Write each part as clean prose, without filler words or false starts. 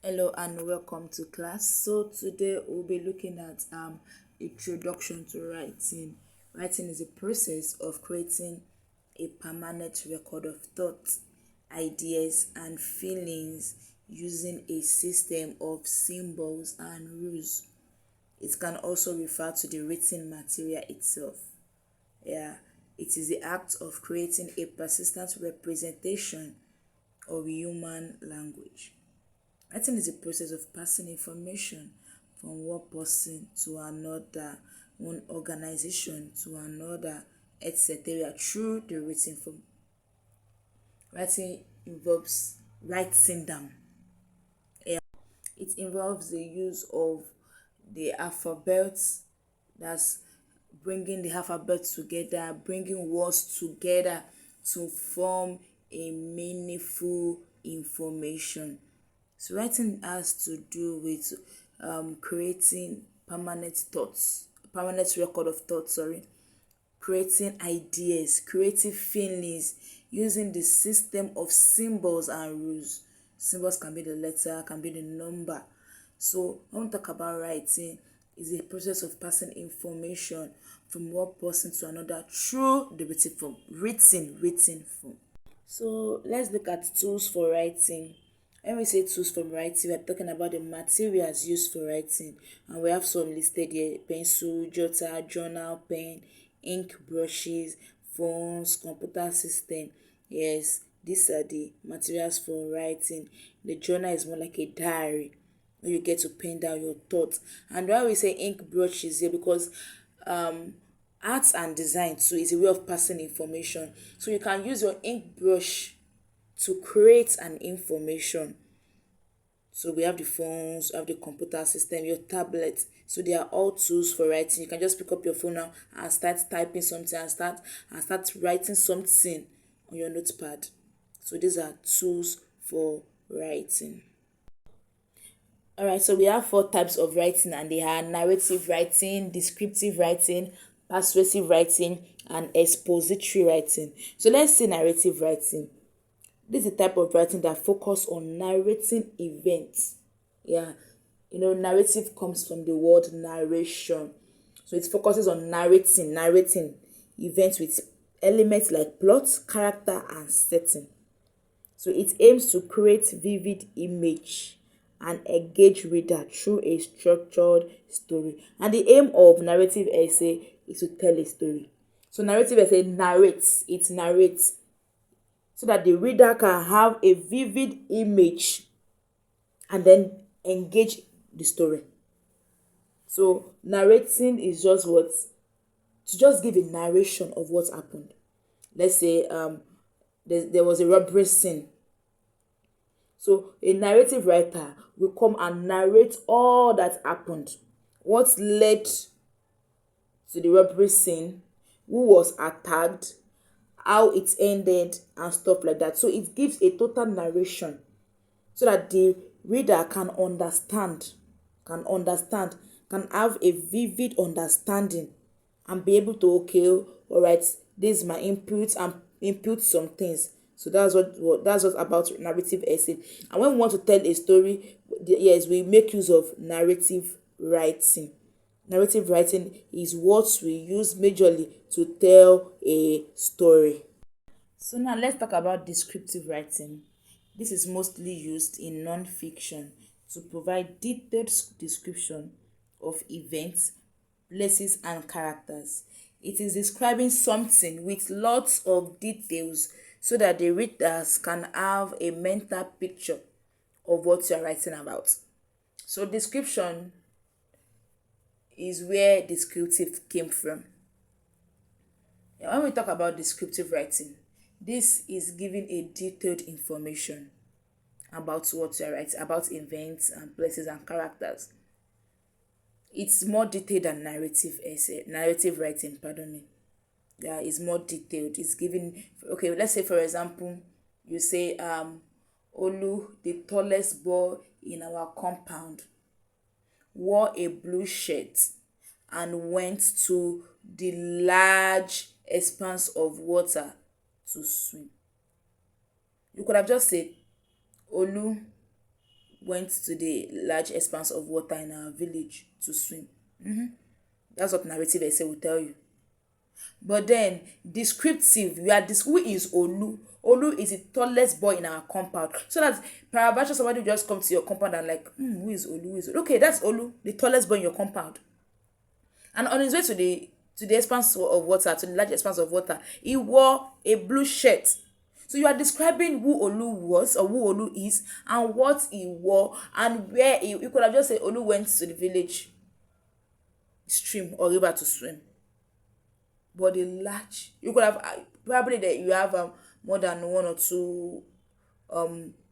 Hello and welcome to class. So today we'll be looking at introduction to writing. Writing is a process of creating a permanent record of thoughts, ideas, and feelings using a system of symbols and rules. It can also refer to the written material itself. Yeah, it is the act of creating a persistent representation of human language. Writing is a process of passing information from one person to another, one organization to another, etc. through the written form. Writing involves writing down. It involves the use of the alphabet, that's bringing the alphabet together, bringing words together to form a meaningful information. So writing has to do with creating permanent record of thoughts, creating ideas, creative feelings, using the system of symbols and rules. Symbols can be the letter, can be the number. So when we talk about writing, is a process of passing information from one person to another through the written form. Written form. So let's look at tools for writing. When we say tools for writing, we're talking about the materials used for writing. And we have some listed here: pencil, jotter, journal, pen, ink, brushes, phones, computer system. Yes, these are the materials for writing. The journal is more like a diary where you get to pen down your thoughts. And why we say ink brushes here, because um art and design too is a way of passing information. So you can use your ink brush to create an information. So we have the phones, we have the computer system, your tablet. So they are all tools for writing. You can just pick up your phone now and start typing something and start writing something on your notepad. So these are tools for writing. All right, so we have four types of writing, and they are narrative writing, descriptive writing, persuasive writing, and expository writing. So let's say narrative writing. This is a type of writing that focus on narrating events. Yeah, narrative comes from the word narration. So it focuses on narrating events with elements like plot, character, and setting. So it aims to create vivid image and engage reader through a structured story. And the aim of narrative essay is to tell a story. So narrative essay narrates so that the reader can have a vivid image and then engage the story. So narrating is just what to just give a narration of what happened. Let's say there was a robbery scene. So a narrative writer will come and narrate all that happened, what led to the robbery scene, who was attacked, how it ended, and stuff like that. So it gives a total narration so that the reader can understand, can have a vivid understanding and be able to, okay, all right, this is my input and input some things. So that's what about narrative essay. And when we want to tell a story, yes, we make use of narrative writing. Narrative writing is what we use majorly to tell a story. So now let's talk about descriptive writing. This is mostly used in non-fiction to provide detailed description of events, places, and characters. It is describing something with lots of details so that the readers can have a mental picture of what you are writing about. So description is where descriptive came from. When we talk about descriptive writing, this is giving a detailed information about what you are writing, about events and places and characters. It's more detailed than narrative writing, pardon me. Yeah, it's more detailed. It's giving, okay, let's say for example, you say Olu, the tallest boy in our compound, wore a blue shirt and went to the large expanse of water to swim. You could have just said Olu went to the large expanse of water in our village to swim. That's what narrative essay will tell you. But then descriptive, we are this who is Olu? Olu is the tallest boy in our compound. So that paraventure somebody will just come to your compound and like, who is Olu? Who is Olu? Okay, that's Olu, the tallest boy in your compound. And on his way to the expanse of water, to the large expanse of water, he wore a blue shirt. So you are describing who Olu was or who Olu is and what he wore and where he, you could have just said Olu went to the village stream or river to swim. But the large, you could have probably that you have more than one or two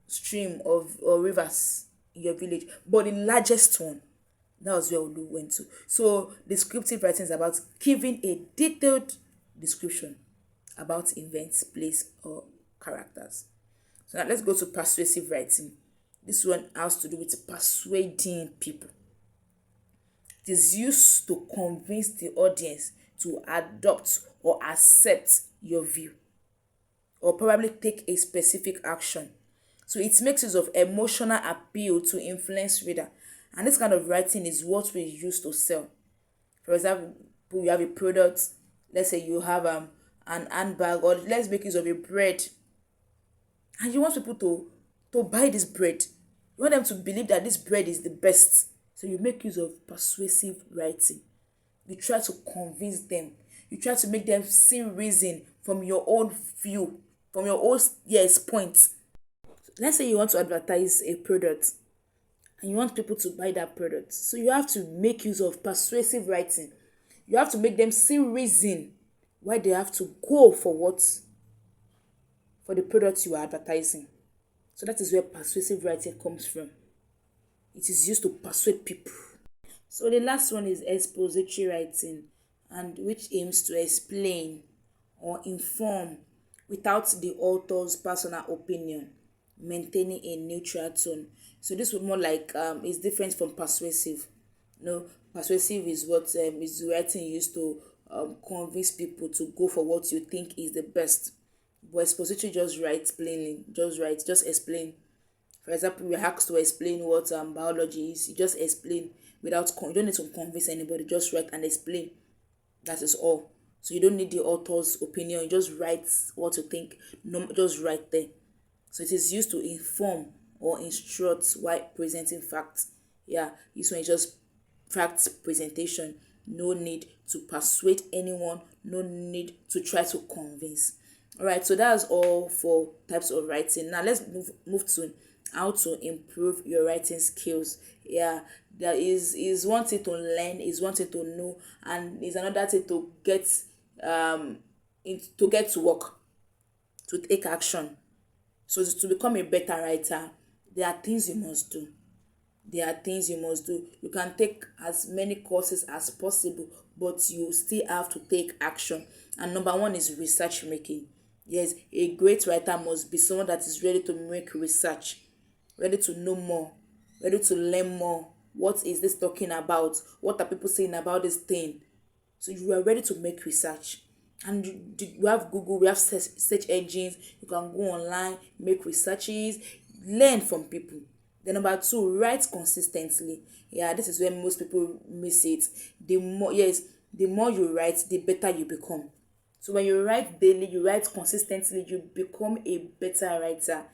stream of or rivers in your village, but the largest one, that was where Olu went to. So descriptive writing is about giving a detailed description about events, place, or characters. So now let's go to persuasive writing. This one has to do with persuading people. It is used to convince the audience to adopt or accept your view or probably take a specific action. So it makes use of emotional appeal to influence reader. And this kind of writing is what we use to sell. For example, you have a product, let's say you have an handbag, or let's make use of a bread, and you want people to buy this bread. You want them to believe that this bread is the best. So you make use of persuasive writing. You try to convince them. You try to make them see reason from your own view, from your own point. Let's say you want to advertise a product and you want people to buy that product. So you have to make use of persuasive writing. You have to make them see reason why they have to go for the product you are advertising. So that is where persuasive writing comes from. It is used to persuade people. So the last one is expository writing, and which aims to explain or inform without the author's personal opinion, maintaining a neutral tone. So this would more like is different from persuasive. Persuasive is what is writing used to convince people to go for what you think is the best. But expository just write plainly, just explain. For example, you're asked to explain what biology is. You just explain without you don't need to convince anybody. Just write and explain. That is all. So you don't need the author's opinion. You just write what you think. No, just write there. So it is used to inform or instruct while presenting facts. Yeah, this one is just fact presentation. No need to persuade anyone. No need to try to convince. All right, so that's all for types of writing. Now let's move to how to improve your writing skills. Yeah, there is one thing to learn, is one thing to know, and is another thing to get to work, to take action. So to become a better writer, there are things you must do. You can take as many courses as possible, but you still have to take action. And number one is research making. Yes, a great writer must be someone that is ready to make research, ready to know more, ready to learn more. What is this talking about? What are people saying about this thing? So you are ready to make research. And you have Google, we have search engines. You can go online, make researches, learn from people. Then number two, write consistently. Yeah, this is where most people miss it. The more you write, the better you become. So when you write daily, you write consistently, you become a better writer.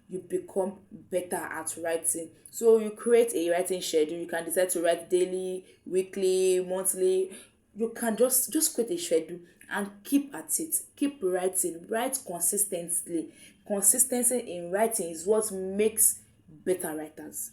You become better at writing. So you create a writing schedule. You can decide to write daily, weekly, monthly. You can just create a schedule and keep at it. Keep writing. Write consistently. Consistency in writing is what makes better writers.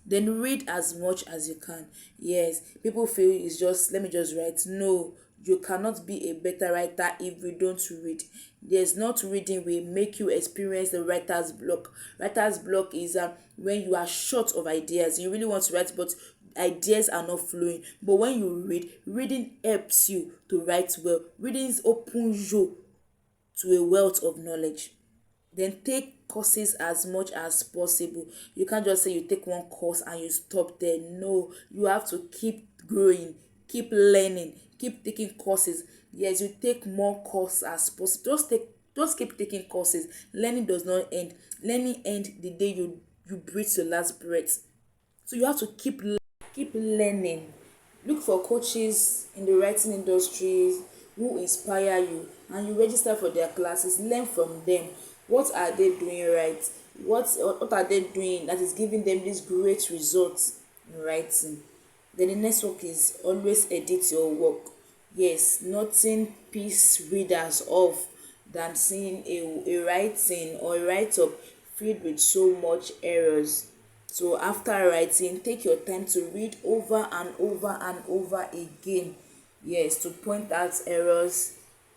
Then read as much as you can. Yes, people feel it's just let me just write. No, you cannot be a better writer if you don't read. There's not reading will make you experience the writer's block. Writer's block is when you are short of ideas. You really want to write, but ideas are not flowing. But when you read, reading helps you to write well. Reading opens you to a wealth of knowledge. Then take courses as much as possible. You can't just say you take one course and you stop there. No, you have to keep growing, keep learning, keep taking courses. Yes, you take more courses as possible. Just keep taking courses. Learning does not end. Learning end the day you breathe your last breath. So you have to keep learning. Look for coaches in the writing industry who inspire you, and you register for their classes. Learn from them. What are they doing right? What are they doing that is giving them these great results in writing? Then the next work is always edit your work. Yes, nothing piss readers off than seeing a writing or a write-up filled with so much errors. So after writing, take your time to read over and over and over again. Yes, to point out errors,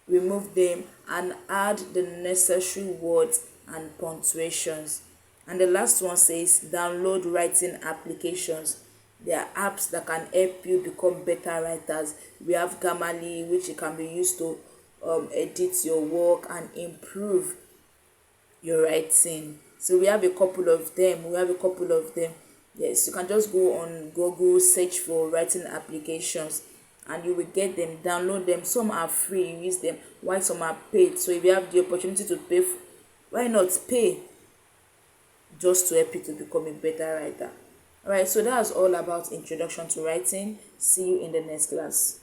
remove them, and add the necessary words and punctuations. And the last one says download writing applications. There are apps that can help you become better writers. We have Grammarly, which can be used to edit your work and improve your writing. So we have a couple of them. Yes, you can just go on Google, search for writing applications, and you will get them. Download them. Some are free, you use them, while some are paid. So if you have the opportunity to pay, why not pay, just to help you to become a better writer? Alright, so that's all about introduction to writing. See you in the next class.